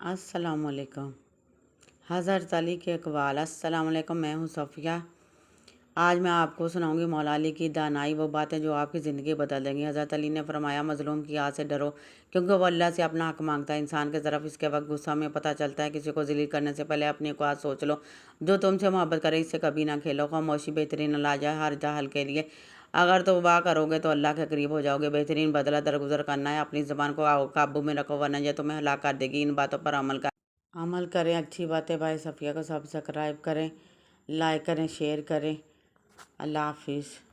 السلام علیکم۔ حضرت علی کے اقوال۔ السلام علیکم، میں ہوں صفیہ۔ آج میں آپ کو سناؤں گی مولا علی کی دانائی، وہ باتیں جو آپ کی زندگی بدل دیں گی۔ حضرت علی نے فرمایا، مظلوم کی آہ سے ڈرو، کیونکہ وہ اللہ سے اپنا حق مانگتا ہے۔ انسان کے طرف اس کے وقت غصہ میں پتہ چلتا ہے۔ کسی کو ذلیل کرنے سے پہلے اپنی اوقات سوچ لو۔ جو تم سے محبت کرے اس سے کبھی نہ کھیلو۔ خاموشی بہترین علاج ہے ہر جہل کے لیے۔ اگر توبہ کرو گے تو اللہ کے قریب ہو جاؤ گے۔ بہترین بدلہ درگزر کرنا ہے۔ اپنی زبان کو قابو میں رکھو ورنہ یہ تمہیں ہلاک کر دے گی۔ ان باتوں پر عمل کریں۔ اچھی باتیں بھائی صفیہ کو سبسکرائب کریں، لائک کریں، شیئر کریں۔ اللہ حافظ۔